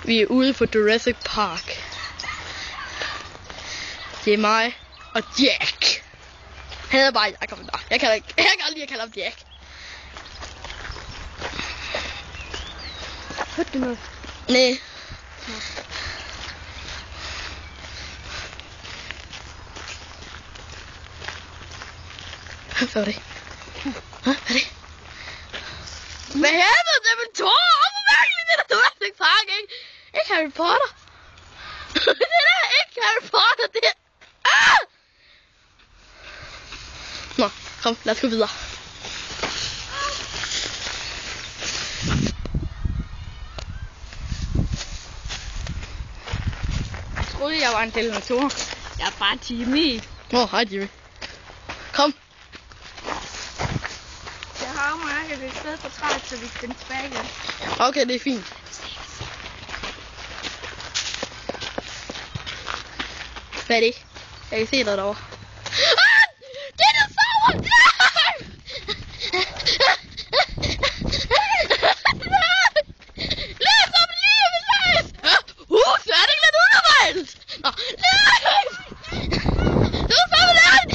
Vi er ude på Jurassic Park. Det er mig og Jack. Han hedder bare Jacob. Jeg kan aldrig kalde ham Jack. Hørte du noget? Nej. Hvad var det? Hvad er det? Hvad helvede, det er min tår! Hvor mærkeligt det der Jurassic Park, ikke? Ikke Harry Potter. Det der er ikke Harry Potter, det er... Ah! Nå, kom, lad os gå videre. Jeg troede, jeg var en dinosaur. Jeg er bare Jimmy. Hej Jimmy. Kom. Jeg har mærket et sted for træet, så vi skal tilbage igen. Okay, det er fint. Hvad er det? Jeg kan se noget derovre. Ah! Dinosaurer! Nej! Læs om livet, læs! Så er det ikke lidt undervejs! Nå, læs! Du er fandme lært!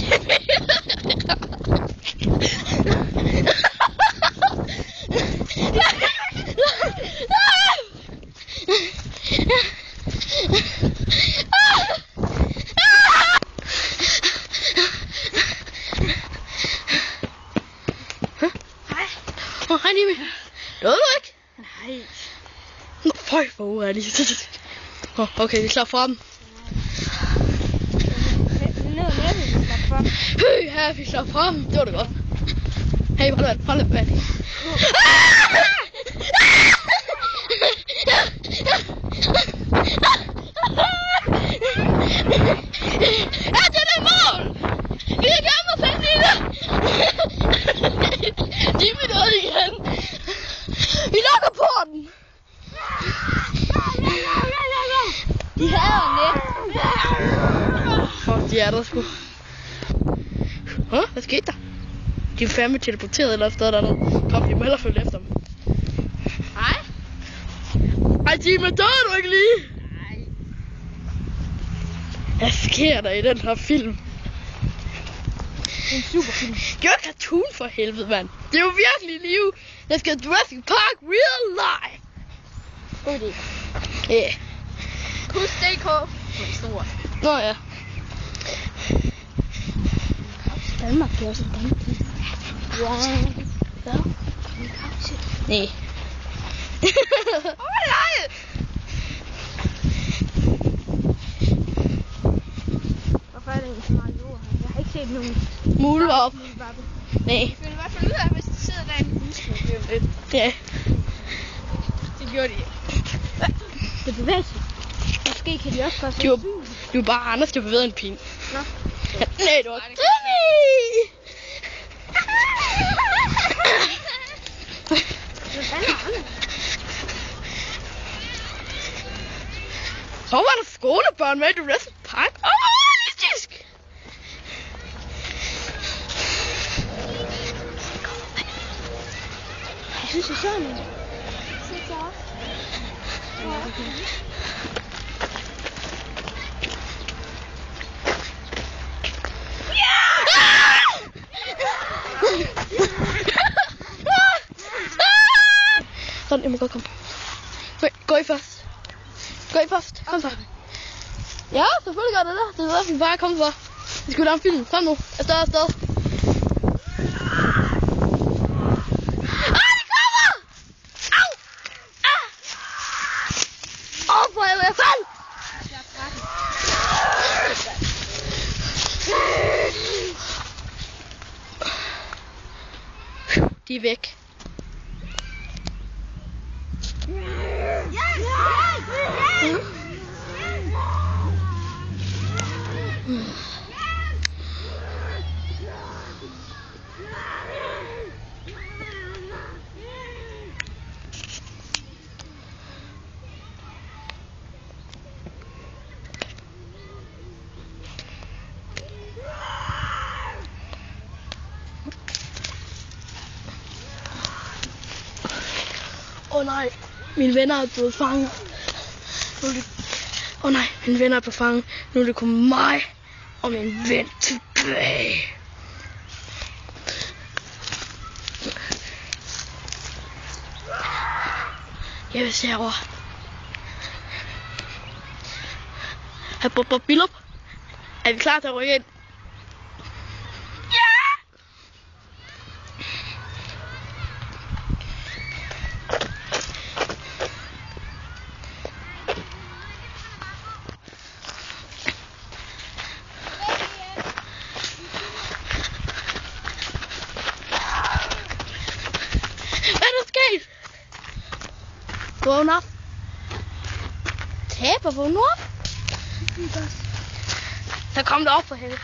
Hej Jimmy. Nåede du ikke? Nej. Nå, føj for urealistisk. Okay, vi slår fra dem. Her, vi slår fra dem. Det var det godt. Hey, hold vand. Ja, det er mål! Vi er gerne med fanden i det! Jimmy nåede igen! Vi lukker porten! De hader net. De er der sgu. Hvad skete der? De er fandme teleporteret eller et sted dernede. Kom, vi må hellere følge efter dem. Hej. Ej, Jimmy, dør du ikke lige? Nej. Hvad sker der i den her film? En super film. Det er jo cartoon for helvede, mand. Det er jo virkelig liv. Jeg skal Jurassic Park real life. God idé. Ja. Husk DK. Det er stort. Nå ja. Danmark er også en Danmark. Wow. Hvad? Nej. Nej! Hvorfor er det egentlig så meget jord her? Jeg har ikke set nogen Mulevarp. Nej. Vi vil i hvert fald ud af, hvis de sidder der i en busk. Ja. Det gjorde de ikke. Det bevæger sig. Måske kan de også bare se Du er bare Anders, der bevæger en pin. Nå. Ja, nej, det var Jimmy! Så var der skolebørn med i Jurassic Park. Realistisk! Jeg synes, det er sådan. Sådan, jeg må godt komme. Gå i først. Kom så. Ja, selvfølgelig gør det der. Det er derfor, vi bare er kommet for. Vi skal lave en film. Kom nu. Afsted. De kommer! Au! For jeg faldt! De er væk. Nej, mine venner er blevet fanget. Åh nej, min ven er på fange. Nu er det kun mig og min ven tilbage. Jeg vil se herovre. Her Billup. Er vi klar til at rykke ind? Ja! Hvad er der sket? Vågn op. Taber, vågn op. Så kom der op for helvede.